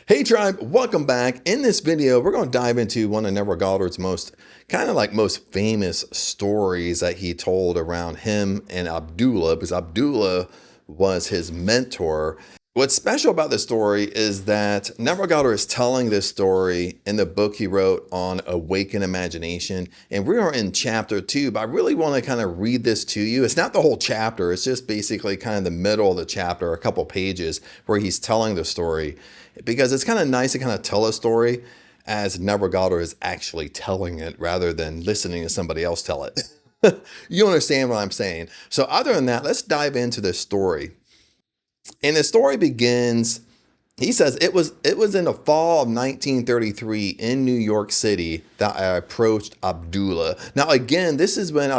Hey tribe, welcome back. In this video, we're going to dive into one of Neville Goddard's most famous stories that he told around him and Abdullah, because Abdullah was his mentor. What's special about this story is that Neville Goddard is telling this story in the book he wrote on Awaken Imagination. And we are in chapter 2, but I really want to kind of read this to you. It's not the whole chapter. It's just basically kind of the middle of the chapter, a couple pages where he's telling the story, because it's kind of nice to kind of tell a story as Neville Goddard is actually telling it rather than listening to somebody else tell it. You understand what I'm saying? So other than that, let's dive into this story. And the story begins, he says, it was in the fall of 1933 in New York City that I approached Abdullah. Now, again, this is when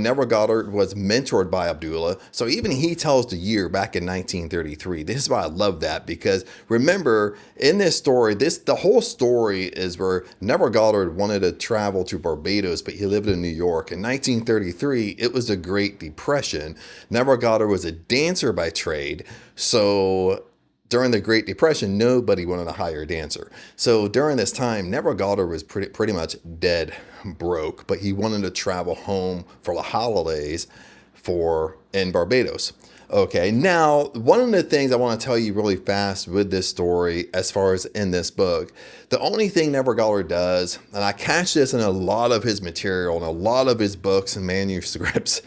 Neville Goddard was mentored by Abdullah. So even he tells the year back in 1933. This is why I love that, because remember, in this story, the whole story is where Neville Goddard wanted to travel to Barbados, but he lived in New York. In 1933, it was the Great Depression. Neville Goddard was a dancer by trade. So during the Great Depression, nobody wanted to hire a dancer. So during this time, Neville Goddard was pretty much dead broke, but he wanted to travel home for the holidays in Barbados. Okay, now, one of the things I want to tell you really fast with this story, as far as in this book, the only thing Neville Goddard does, and I catch this in a lot of his material and a lot of his books and manuscripts,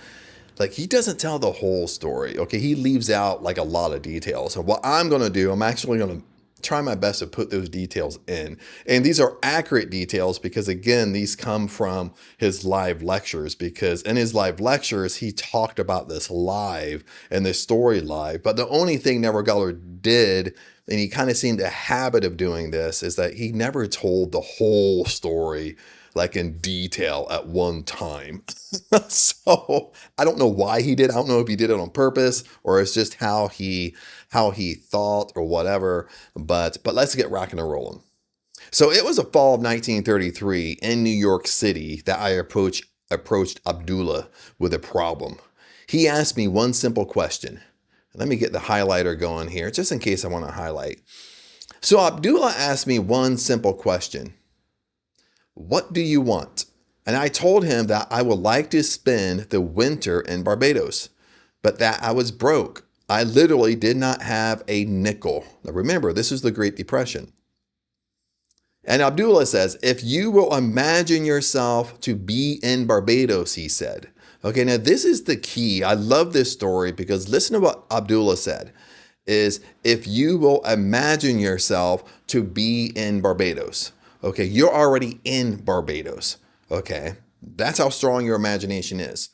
like, he doesn't tell the whole story. Okay, he leaves out like a lot of details. So what I'm going to do, I'm actually going to try my best to put those details in. And these are accurate details because, again, these come from his live lectures, because in his live lectures, he talked about this live and this story live. But the only thing Neville Goddard did, and he kind of seemed a habit of doing this, is that he never told the whole story like in detail at one time. So I don't know why he did. I don't know if he did it on purpose or it's just how he thought or whatever. But let's get rocking and rolling. So it was the fall of 1933 in New York City that I approached Abdullah with a problem. He asked me one simple question. Let me get the highlighter going here, just in case I want to highlight. So Abdullah asked me one simple question. What do you want? And I told him that I would like to spend the winter in Barbados, but that I was broke. I literally did not have a nickel. Now remember, this is the Great Depression. And Abdullah says, if you will imagine yourself to be in Barbados, he said. Okay, now this is the key. I love this story because listen to what Abdullah said, is if you will imagine yourself to be in Barbados. Okay, you're already in Barbados. Okay, that's how strong your imagination is.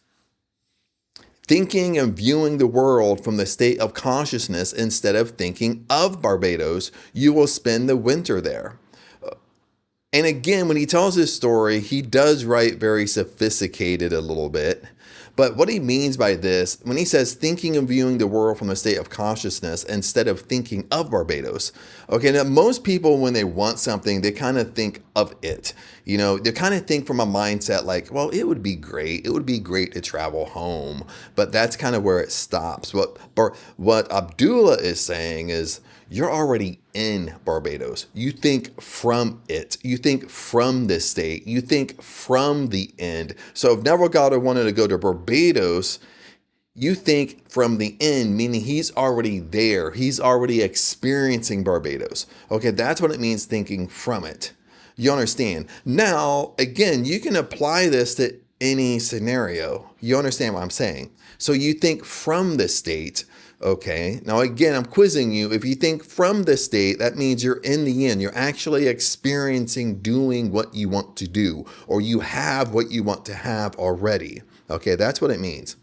Thinking and viewing the world from the state of consciousness instead of thinking of Barbados, you will spend the winter there. And again, when he tells this story, he does write very sophisticated a little bit. But what he means by this, when he says thinking and viewing the world from a state of consciousness instead of thinking of Barbados, okay, now most people, when they want something, they kind of think of it. You know, they kind of think from a mindset like, well, it would be great. It would be great to travel home. But that's kind of where it stops. What Abdullah is saying is, you're already in Barbados. You think from it. You think from the state. You think from the end. So if Neville Goddard wanted to go to Barbados, you think from the end, meaning he's already there. He's already experiencing Barbados. Okay, that's what it means thinking from it. You understand? Now, again, you can apply this to any scenario. You understand what I'm saying? So you think from the state. Okay, now again, I'm quizzing you. If you think from the state, that means you're in the end. You're actually experiencing doing what you want to do, or you have what you want to have already. Okay, that's what it means.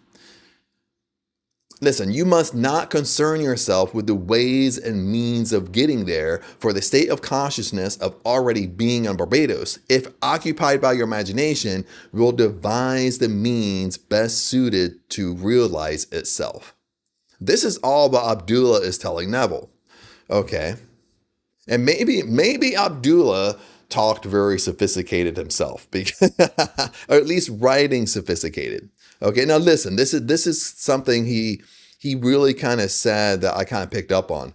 Listen, you must not concern yourself with the ways and means of getting there, for the state of consciousness of already being on Barbados, if occupied by your imagination, will devise the means best suited to realize itself. This is all what Abdullah is telling Neville. Okay. And maybe Abdullah talked very sophisticated himself, or at least writing sophisticated. Okay, now listen, this is something he really kind of said that I kind of picked up on.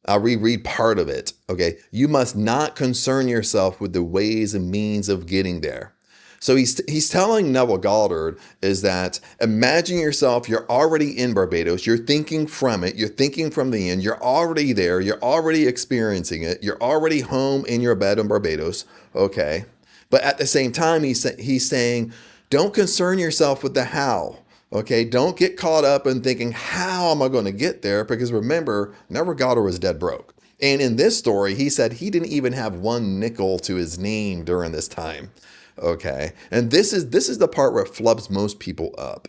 I'll reread part of it. Okay. You must not concern yourself with the ways and means of getting there. So he's telling Neville Goddard is that imagine yourself, you're already in Barbados, you're thinking from it, you're thinking from the end, you're already there, you're already experiencing it, you're already home in your bed in Barbados, okay? But at the same time, he's saying, don't concern yourself with the how. Okay, don't get caught up in thinking, how am I going to get there? Because remember, Neville Goddard was dead broke. And in this story, he said he didn't even have one nickel to his name during this time. Okay. And this is the part where it flubs most people up.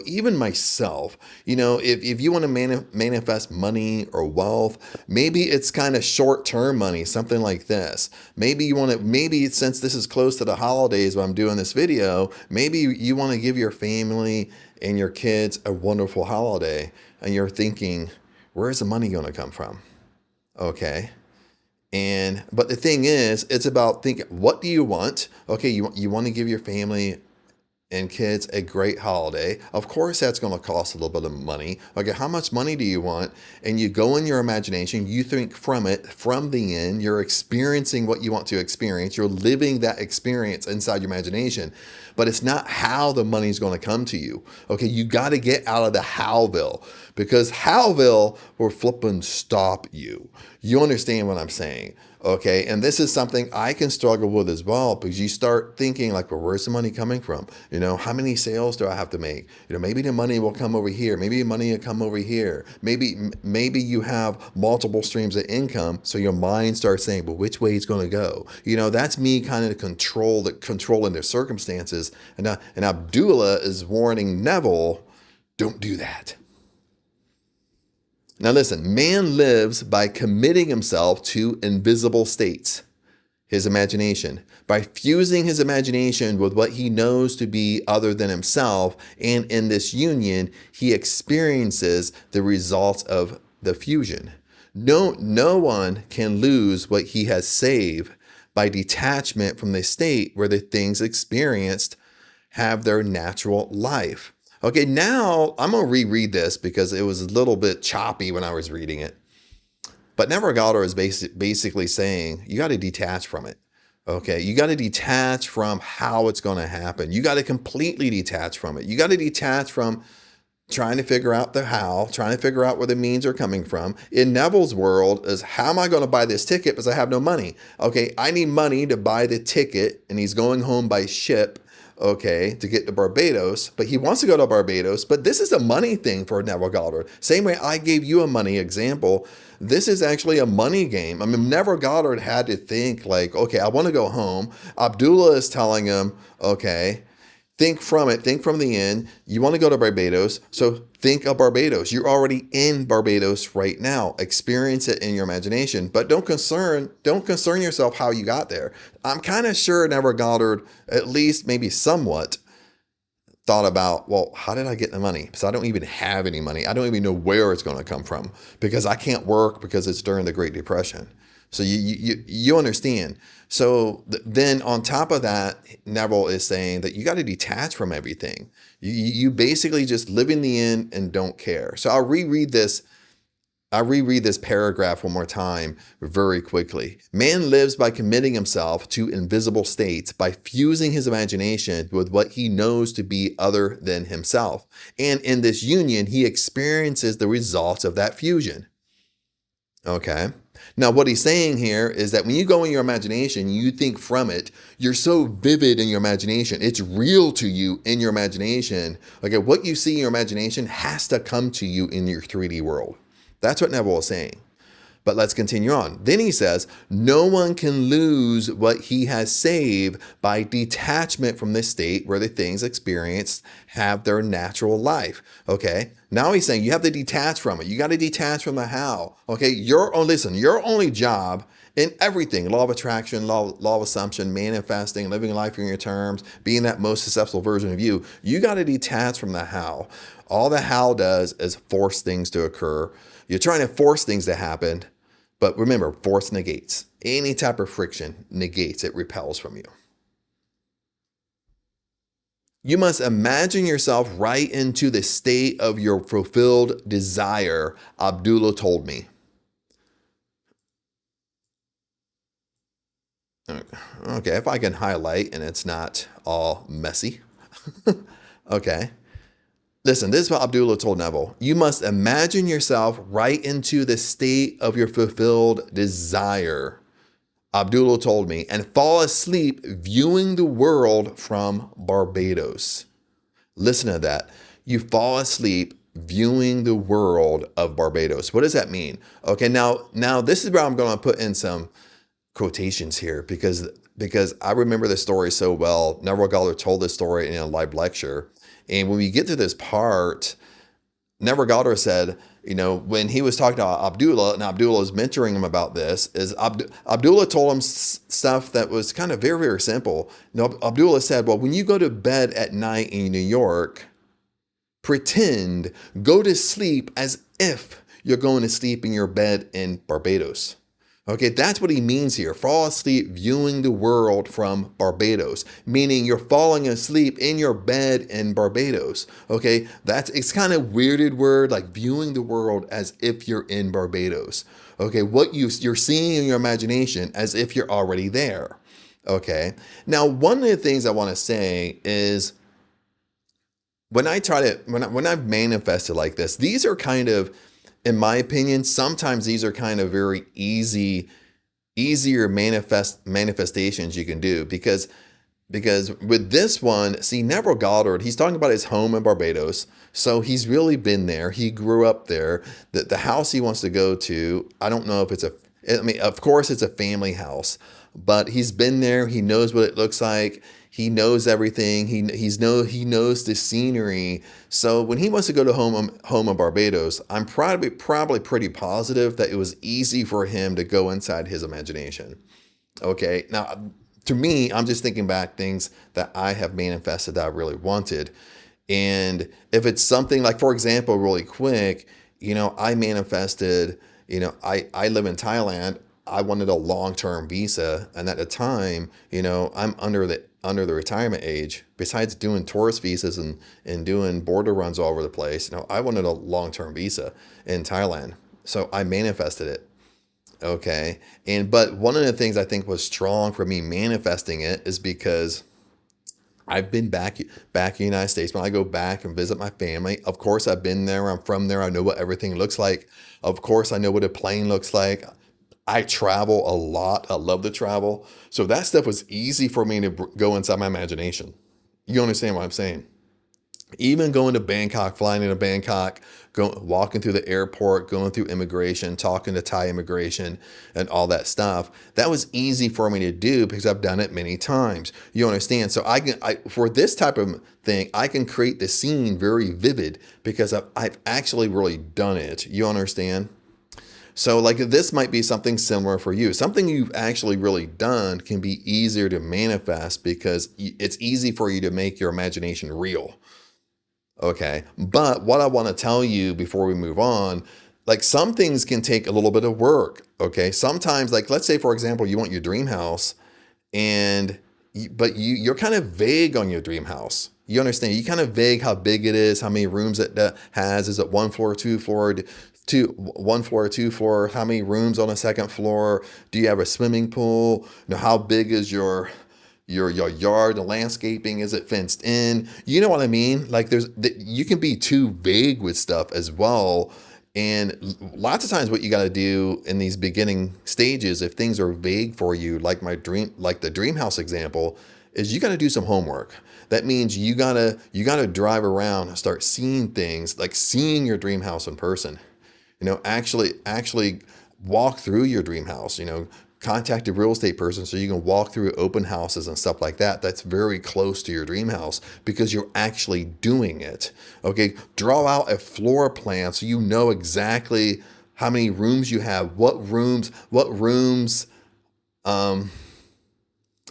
Even myself, if you want to manifest money or wealth, maybe it's kind of short-term money, something like this. Maybe since this is close to the holidays when I'm doing this video, maybe you want to give your family and your kids a wonderful holiday, and you're thinking, where's the money going to come from? Okay. But the thing is, it's about thinking, what do you want? Okay, you want to give your family and kids a great holiday. Of course, that's going to cost a little bit of money. Okay, how much money do you want? And you go in your imagination, you think from the end, you're experiencing what you want to experience. You're living that experience inside your imagination. But it's not how the money is going to come to you. Okay, you got to get out of the Howville, because Howville will flip and stop you. You understand what I'm saying? Okay, and this is something I can struggle with as well, because you start thinking like, well, where's the money coming from? How many sales do I have to make? Maybe the money will come over here. Maybe the money will come over here. Maybe you have multiple streams of income, so your mind starts saying, well, which way it's going to go? That's me kind of controlling the circumstances. And Abdullah is warning Neville, don't do that. Now listen, man lives by committing himself to invisible states, his imagination, by fusing his imagination with what he knows to be other than himself, and in this union, he experiences the results of the fusion. No one can lose what he has saved by detachment from the state where the things experienced have their natural life. Okay, now I'm going to reread this because it was a little bit choppy when I was reading it. But Neville Goddard is basically saying you got to detach from it. Okay, you got to detach from how it's going to happen. You got to completely detach from it. You got to detach from trying to figure out the how, trying to figure out where the means are coming from. In Neville's world is, how am I going to buy this ticket because I have no money? Okay, I need money to buy the ticket, and he's going home by ship, okay, to get to Barbados, but he wants to go to Barbados. But this is a money thing for Neville Goddard. Same way I gave you a money example, this is actually a money game. I mean, Neville Goddard had to think like, okay, I want to go home. Abdullah is telling him, okay, think from the end. You want to go to Barbados, so think of Barbados. You're already in Barbados right now. Experience it in your imagination, but don't concern yourself how you got there. I'm kind of sure Neville Goddard, at least maybe somewhat, thought about, well, how did I get the money? Because I don't even have any money. I don't even know where it's going to come from, because I can't work because it's during the Great Depression. So you understand. So then on top of that, Neville is saying that you got to detach from everything. You basically just live in the end and don't care. So I'll reread this paragraph one more time very quickly. Man lives by committing himself to invisible states, by fusing his imagination with what he knows to be other than himself. And in this union, he experiences the results of that fusion. Okay. Now, what he's saying here is that when you go in your imagination, you think from it, you're so vivid in your imagination. It's real to you in your imagination. Okay, what you see in your imagination has to come to you in your 3D world. That's what Neville is saying. But let's continue on. Then he says, no one can lose what he has saved by detachment from the state where the things experienced have their natural life. Okay. Now he's saying you have to detach from it. You got to detach from the how. Okay. Your only job in everything, law of attraction, law of assumption, manifesting, living life in your terms, being that most successful version of you, you got to detach from the how. All the how does is force things to occur. You're trying to force things to happen, but remember, force negates. Any type of friction negates, it repels from you. You must imagine yourself right into the state of your fulfilled desire, Abdullah told me. Okay, if I can highlight and it's not all messy. Okay. Listen, this is what Abdullah told Neville. You must imagine yourself right into the state of your fulfilled desire. Abdullah told me, and fall asleep viewing the world from Barbados. Listen to that. You fall asleep viewing the world of Barbados. What does that mean? Okay, now this is where I'm going to put in some quotations here because I remember the story so well. Neville Goddard told this story in a live lecture. And when we get to this part, Neville Goddard said, when he was talking to Abdullah and Abdullah was mentoring him about this, Abdullah told him stuff that was kind of very, very simple. Abdullah said, well, when you go to bed at night in New York, go to sleep as if you're going to sleep in your bed in Barbados. Okay, that's what he means here. Fall asleep viewing the world from Barbados, meaning you're falling asleep in your bed in Barbados. Okay, it's kind of weirded word, like viewing the world as if you're in Barbados. Okay, what you're seeing in your imagination as if you're already there. Okay, now one of the things I want to say is when I've manifested like this, these are kind of, in my opinion, sometimes these are kind of very easier manifestations you can do because with this one, see, Neville Goddard, he's talking about his home in Barbados. So he's really been there. He grew up there. The house he wants to go to, I don't know if of course it's a family house, but he's been there. He knows what it looks like. He knows everything. He knows the scenery. So when he wants to go to home in Barbados, I'm probably pretty positive that it was easy for him to go inside his imagination. Okay. Now, to me, I'm just thinking back things that I have manifested that I really wanted. And if it's something like, for example, really quick, I manifested, I live in Thailand. I wanted a long-term visa. And at the time, I'm under the retirement age. Besides doing tourist visas and doing border runs all over the place, I wanted a long-term visa in Thailand. So I manifested it. Okay. But one of the things I think was strong for me manifesting it is because I've been back in the United States. When I go back and visit my family, of course I've been there. I'm from there. I know what everything looks like. Of course I know what a plane looks like. I travel a lot. I love to travel. So that stuff was easy for me to go inside my imagination. You understand what I'm saying? Even going to Bangkok, flying into Bangkok, walking through the airport, going through immigration, talking to Thai immigration and all that stuff, that was easy for me to do because I've done it many times. You understand? So for this type of thing, I can create the scene very vivid because I've actually really done it. You understand? So like this might be something similar for you. Something you've actually really done can be easier to manifest because it's easy for you to make your imagination real. Okay. But what I want to tell you before we move on, like some things can take a little bit of work. Okay. Sometimes, like, let's say, for example, you want your dream house but you're kind of vague on your dream house. You understand? You kind of vague how big it is, how many rooms it has. Is it one floor, two floor, one floor, two floor? How many rooms on a second floor? Do you have a swimming pool? How big is your yard, the landscaping, is it fenced in? You know what I mean? Like you can be too vague with stuff as well. And lots of times what you got to do in these beginning stages, if things are vague for you, like the dream house example, is you got to do some homework. That means you gotta drive around and start seeing things, like seeing your dream house in person. Actually walk through your dream house, contact a real estate person so you can walk through open houses and stuff like that. That's very close to your dream house because you're actually doing it. Okay. Draw out a floor plan so you know exactly how many rooms you have, what rooms,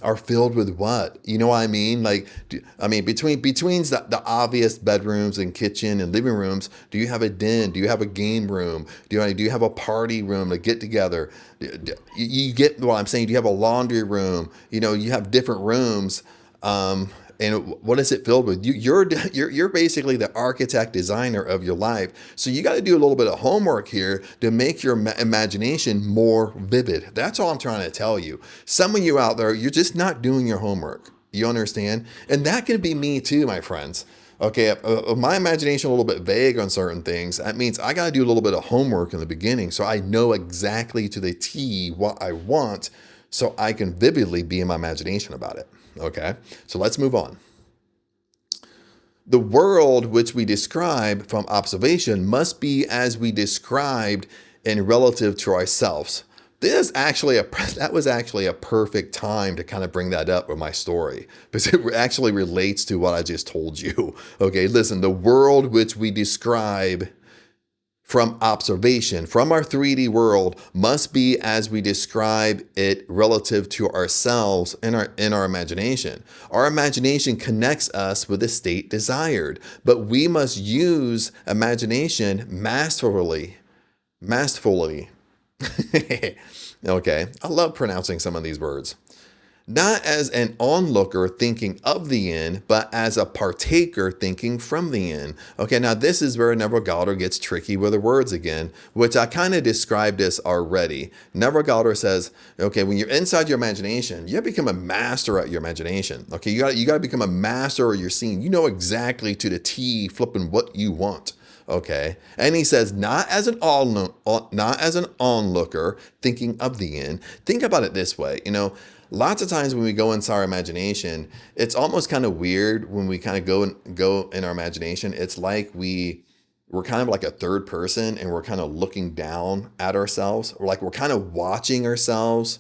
are filled with what? You know what I mean? Like, between the obvious bedrooms and kitchen and living rooms, do you have a den? Do you have a game room? Do you have a party room to get together? You get what I'm saying? Do you have a laundry room? You have different rooms. And what is it filled with? You're basically the architect designer of your life. So you got to do a little bit of homework here to make your imagination more vivid. That's all I'm trying to tell you. Some of you out there, you're just not doing your homework. You understand? And that can be me too, my friends. Okay, my imagination a little bit vague on certain things. That means I got to do a little bit of homework in the beginning so I know exactly to the T what I want so I can vividly be in my imagination about it. Okay, so let's move on. The world which we describe from observation must be as we described in relative to ourselves. That was actually a perfect time to kind of bring that up with my story because it actually relates to what I just told you. Okay, listen, the world which we describe from observation, from our 3D world, must be as we describe it relative to ourselves in our imagination. Our imagination connects us with the state desired, but we must use imagination masterfully. Okay, I love pronouncing some of these words. Not as an onlooker thinking of the end, but as a partaker thinking from the end. Okay, now this is where Neville Goddard gets tricky with the words again, which I kind of described this already. Neville Goddard says, okay, when you're inside your imagination, you have to become a master at your imagination. Okay, you got to become a master of your scene. You know exactly to the T flipping what you want. Okay, and he says, not as an onlooker thinking of the end. Think about it this way, lots of times when we go inside our imagination, it's almost kind of weird when we kind of go in our imagination. It's like we're kind of like a third person and we're kind of looking down at ourselves. We're kind of watching ourselves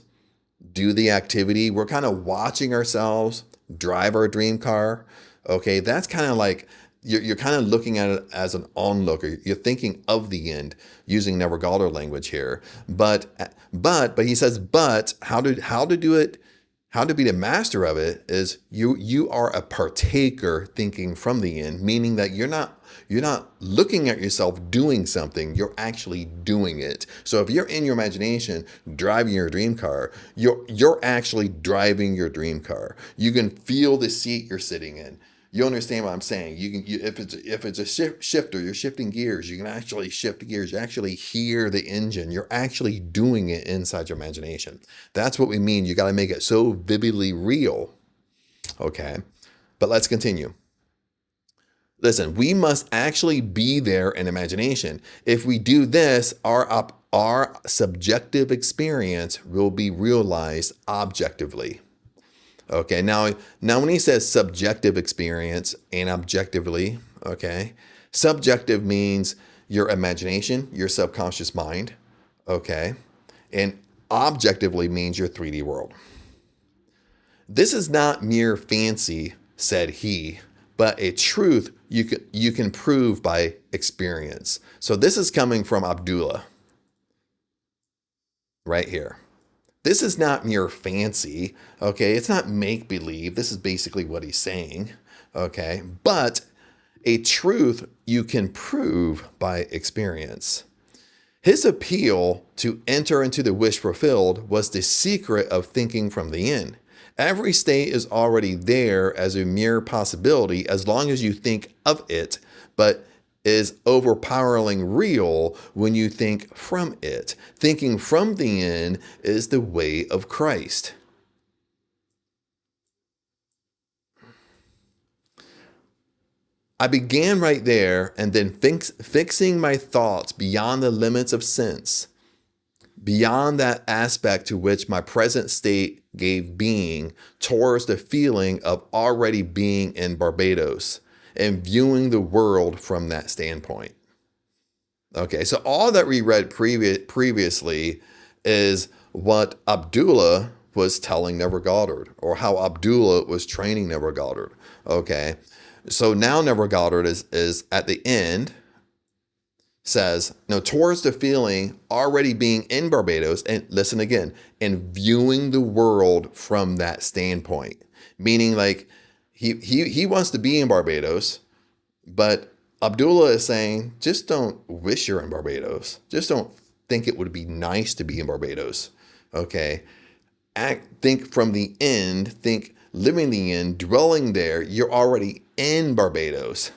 do the activity. We're kind of watching ourselves drive our dream car. Okay, that's kind of like you're kind of looking at it as an onlooker. You're thinking of the end using Neville Goddard language here. But he says, but how to do it, how to be the master of it is you are a partaker thinking from the end, meaning that you're not looking at yourself doing something, you're actually doing it. So if you're in your imagination driving your dream car, you're actually driving your dream car. You can feel the seat you're sitting in. You understand what I'm saying? If it's a shifter, you're shifting gears. You can actually shift gears. You actually hear the engine. You're actually doing it inside your imagination. That's what we mean. You got to make it so vividly real. Okay, but let's continue. Listen, we must actually be there in imagination. If we do this, our subjective experience will be realized objectively. Okay, now when he says subjective experience and objectively, okay, subjective means your imagination, your subconscious mind, okay, and objectively means your 3D world. This is not mere fancy, said he, but a truth you can prove by experience. So this is coming from Abdullah right here. This is not mere fancy, okay? It's not make-believe. This is basically what he's saying, okay? But a truth you can prove by experience. His appeal to enter into the wish fulfilled was the secret of thinking from the end. Every state is already there as a mere possibility as long as you think of it, but is overpoweringly real when you think from it. Thinking from the end is the way of Christ. I began right there and then fixing my thoughts beyond the limits of sense, beyond that aspect to which my present state gave being, towards the feeling of already being in Barbados and viewing the world from that standpoint. Okay, so all that we read previously is what Abdullah was telling Neville Goddard, or how Abdullah was training Neville Goddard. Okay, so now Neville Goddard is at the end, says, no, towards the feeling already being in Barbados, and listen again, and viewing the world from that standpoint, meaning like he wants to be in Barbados, but Abdullah is saying, just don't wish you're in Barbados. Just don't think it would be nice to be in Barbados. Okay. Think from the end, think living the inn, dwelling there, you're already in Barbados.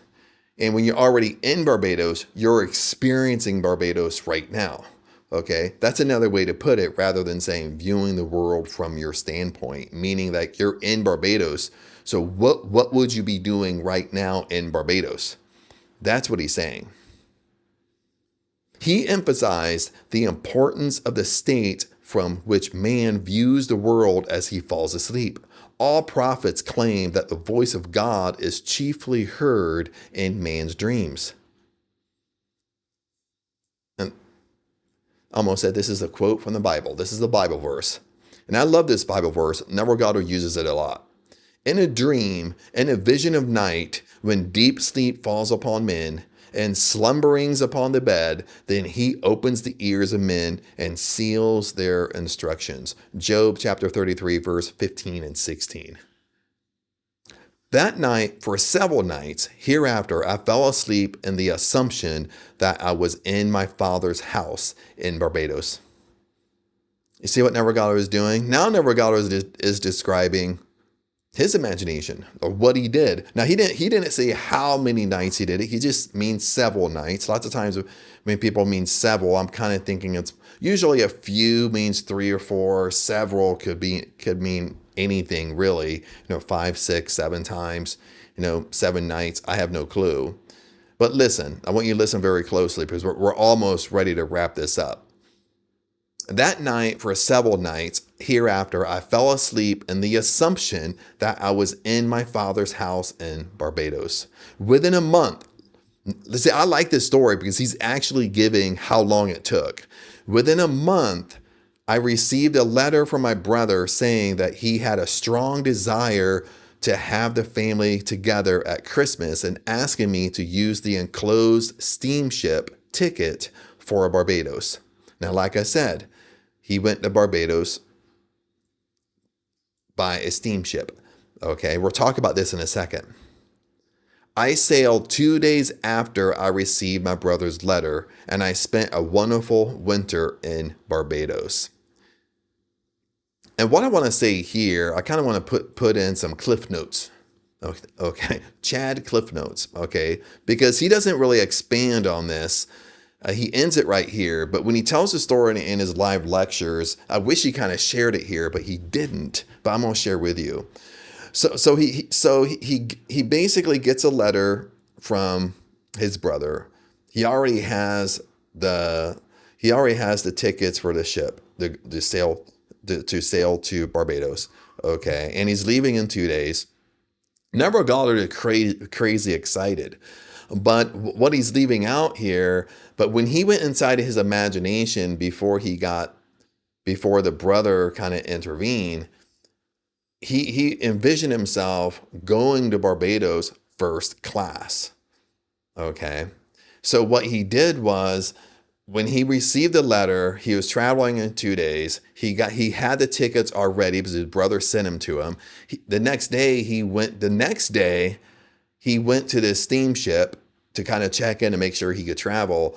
And when you're already in Barbados, you're experiencing Barbados right now. Okay, that's another way to put it rather than saying viewing the world from your standpoint, meaning that you're in Barbados. So what would you be doing right now in Barbados? That's what he's saying. He emphasized the importance of the state from which man views the world as he falls asleep. All prophets claim that the voice of God is chiefly heard in man's dreams. And I almost said this is a quote from the Bible. This is the Bible verse. And I love this Bible verse. Neville Goddard uses it a lot. In a dream, in a vision of night, when deep sleep falls upon men, and slumberings upon the bed, then he opens the ears of men and seals their instructions. Job chapter 33, verse 15 and 16. That night, for several nights hereafter, I fell asleep in the assumption that I was in my father's house in Barbados. You see what Neville Goddard is doing? Now Neville Goddard is describing his imagination or what he did. Now he didn't say how many nights he did it. He just means several nights. Lots of times when people mean several, I'm kind of thinking it's usually a few means 3 or 4. Several could mean anything really. 5, 6, 7 times. 7 nights. I have no clue. But listen, I want you to listen very closely because we're almost ready to wrap this up. That night, for several nights hereafter, I fell asleep in the assumption that I was in my father's house in Barbados. Within a month, see, I like this story because he's actually giving how long it took. Within a month, I received a letter from my brother saying that he had a strong desire to have the family together at Christmas and asking me to use the enclosed steamship ticket for Barbados. Now, like I said, he went to Barbados by a steamship. Okay, we'll talk about this in a second. I sailed 2 days after I received my brother's letter, and I spent a wonderful winter in Barbados. And what I want to say here, I kind of want to put in some cliff notes. Okay, Chad cliff notes. Okay, because he doesn't really expand on this. He ends it right here, but when he tells the story in his live lectures, I wish he kind of shared it here, but he didn't. But I'm gonna share with you. So he basically gets a letter from his brother. He already has the tickets for the ship to sail to Barbados. Okay, and he's leaving in 2 days. Neville Goddard is crazy excited. But what he's leaving out here, but when he went inside of his imagination before the brother kind of intervened, he envisioned himself going to Barbados first class. Okay. So what he did was when he received the letter, he was traveling in 2 days. He had the tickets already because his brother sent him to him. The next day he went to this steamship to kind of check in and make sure he could travel.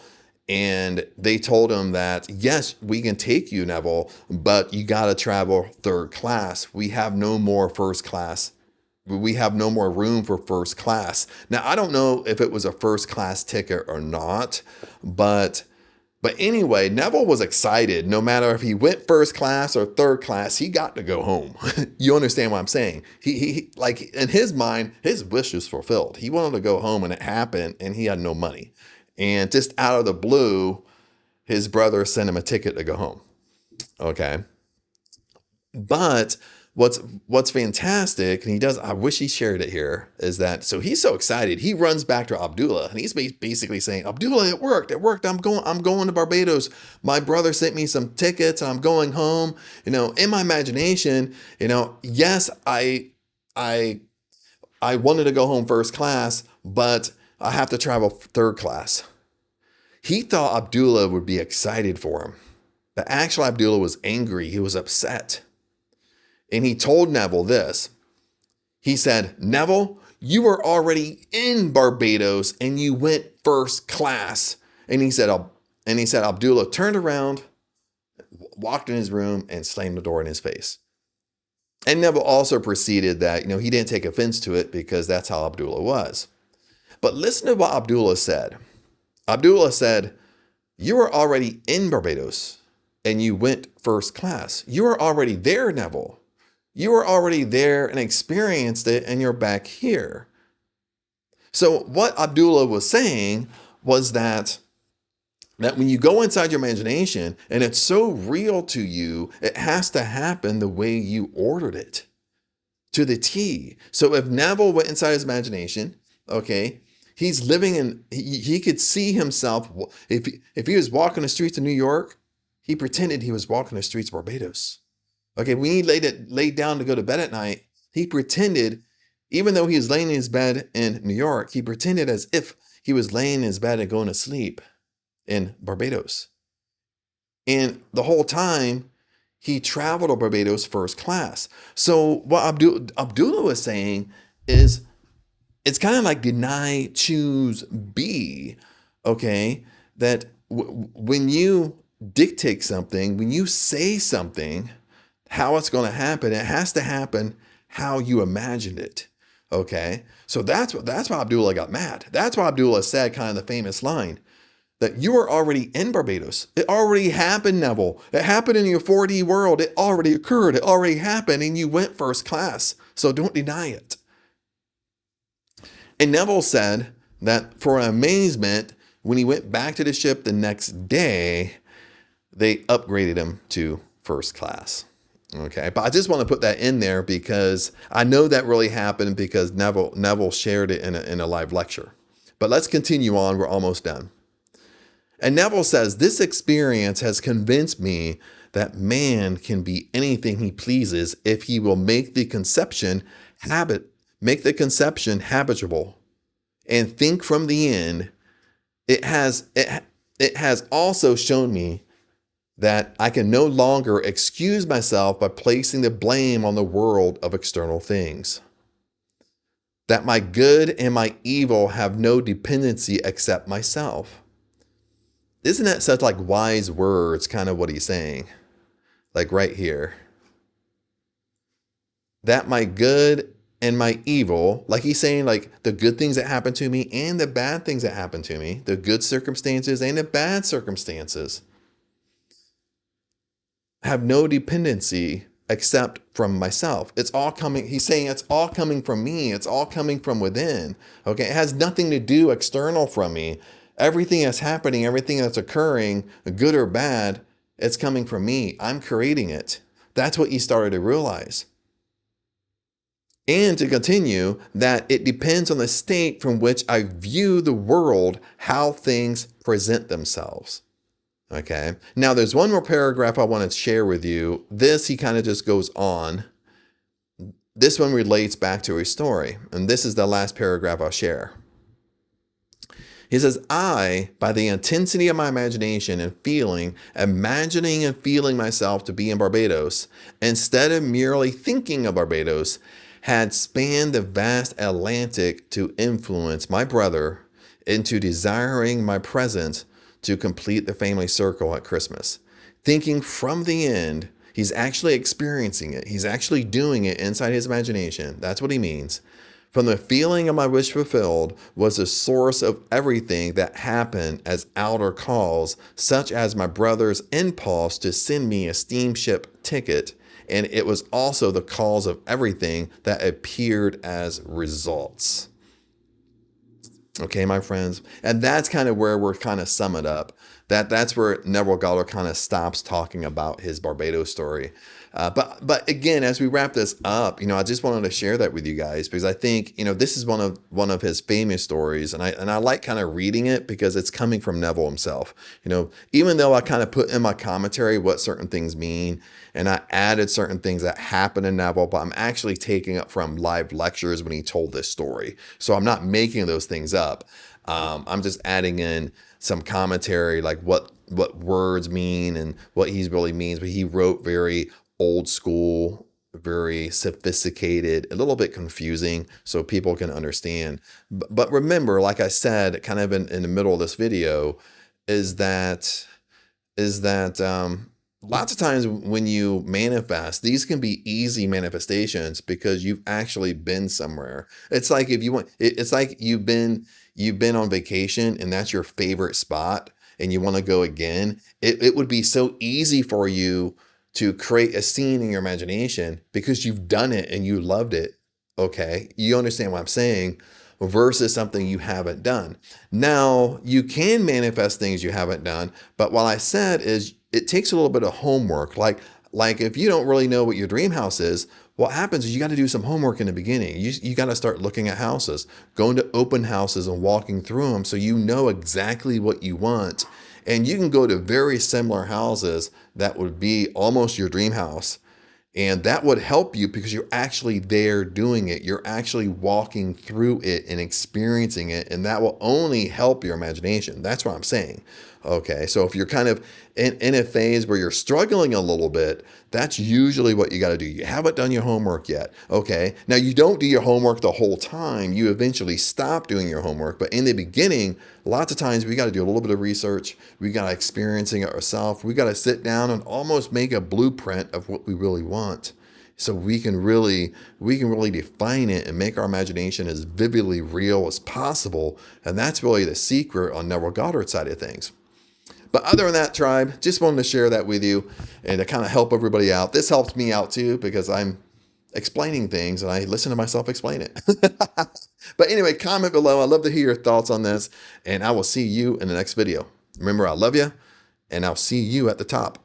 And they told him that, yes, we can take you, Neville, but you got to travel third class. We have no more first class. We have no more room for first class. Now, I don't know if it was a first class ticket or not, but anyway, Neville was excited. No matter if he went first class or third class, he got to go home. You understand what I'm saying? He like in his mind, his wish was fulfilled. He wanted to go home and it happened and he had no money. And just out of the blue, his brother sent him a ticket to go home. Okay. But what's fantastic, and I wish he shared it here, is that, so he's so excited, he runs back to Abdullah, and he's basically saying, Abdullah, it worked, I'm going to Barbados. My brother sent me some tickets, and I'm going home. In my imagination, yes, I wanted to go home first class, but I have to travel third class. He thought Abdullah would be excited for him, but actually Abdullah was angry. He was upset. And he told Neville this. He said, Neville, you were already in Barbados and you went first class. And he said, Abdullah turned around, walked in his room and slammed the door in his face. And Neville also proceeded that, he didn't take offense to it because that's how Abdullah was. But listen to what Abdullah said. Abdullah said, "You were already in Barbados and you went first class. You were already there, Neville. You were already there and experienced it, and you're back here." So what Abdullah was saying was that when you go inside your imagination and it's so real to you, it has to happen the way you ordered it, to the T. So if Neville went inside his imagination, okay, he's living in, he could see himself. If he was walking the streets of New York, he pretended he was walking the streets of Barbados. Okay, when he laid down to go to bed at night, he pretended, even though he was laying in his bed in New York, he pretended as if he was laying in his bed and going to sleep in Barbados. And the whole time, he traveled to Barbados first class. So what Abdullah was saying is, it's kind of like deny, choose, be, okay? That when you dictate something, when you say something, how it's going to happen, it has to happen how you imagined it, okay? So that's why Abdullah got mad. That's why Abdullah said kind of the famous line, that you were already in Barbados. It already happened, Neville. It happened in your 4D world. It already occurred. It already happened, and you went first class. So don't deny it. And Neville said that for amazement, when he went back to the ship the next day, they upgraded him to first class. Okay, but I just want to put that in there because I know that really happened because Neville shared it in a live lecture. But let's continue on. We're almost done. And Neville says, "This experience has convinced me that man can be anything he pleases if he will make the conception habitable and think from the end. It has also shown me that I can no longer excuse myself by placing the blame on the world of external things. That my good and my evil have no dependency except myself." Isn't that such like wise words, kind of what he's saying? Like right here. That my good and my evil, like he's saying, like the good things that happen to me and the bad things that happen to me, the good circumstances and the bad circumstances, have no dependency except from myself. It's all coming, he's saying it's all coming from me. It's all coming from within. Okay, it has nothing to do external from me. Everything that's happening, everything that's occurring, good or bad, it's coming from me. I'm creating it. That's what he started to realize. And to continue, that it depends on the state from which I view the world, how things present themselves. Okay. Now there's one more paragraph I want to share with you. This, he kind of just goes on. This one relates back to his story. And this is the last paragraph I'll share. He says, "I, by the intensity of my imagination and feeling, imagining and feeling myself to be in Barbados, instead of merely thinking of Barbados, had spanned the vast Atlantic to influence my brother into desiring my presence to complete the family circle at Christmas. Thinking from the end, he's actually experiencing it. He's actually doing it inside his imagination. That's what he means. From the feeling of my wish fulfilled was the source of everything that happened as outer cause, such as my brother's impulse to send me a steamship ticket, and it was also the cause of everything that appeared as results." Okay, my friends, and that's kind of where we're kind of sum it up. That's where Neville Goddard kind of stops talking about his Barbados story. But again, as we wrap this up, I just wanted to share that with you guys because I think this is one of his famous stories, and I like kind of reading it because it's coming from Neville himself. Even though I kind of put in my commentary what certain things mean, and I added certain things that happened in Neville, but I'm actually taking it from live lectures when he told this story. So I'm not making those things up. I'm just adding in some commentary, like what words mean and what he really means. But he wrote very old school, very sophisticated, a little bit confusing so people can understand. But remember, like I said, kind of in the middle of this video, is that lots of times when you manifest, these can be easy manifestations because you've actually been somewhere. It's like if you want, it's like you've been on vacation and that's your favorite spot and you want to go again. It would be so easy for you to create a scene in your imagination because you've done it and you loved it. Okay, you understand what I'm saying? Versus something you haven't done. Now, you can manifest things you haven't done, but what I said is it takes a little bit of homework. Like if you don't really know what your dream house is, what happens is you got to do some homework in the beginning. You got to start looking at houses, going to open houses and walking through them so you know exactly what you want. And you can go to very similar houses that would be almost your dream house, and that would help you because you're actually there doing it. You're actually walking through it and experiencing it. And that will only help your imagination. That's what I'm saying. Okay. So if you're kind of in a phase where you're struggling a little bit, that's usually what you got to do. You haven't done your homework yet. Okay. Now you don't do your homework the whole time. You eventually stop doing your homework. But in the beginning, lots of times we got to do a little bit of research. We got to experiencing it ourselves. We got to sit down and almost make a blueprint of what we really want. So we can really define it and make our imagination as vividly real as possible. And that's really the secret on Neville Goddard's side of things. But other than that, tribe, just wanted to share that with you and to kind of help everybody out. This helps me out too because I'm explaining things and I listen to myself explain it. But anyway, comment below. I'd love to hear your thoughts on this, and I will see you in the next video. Remember, I love you, and I'll see you at the top.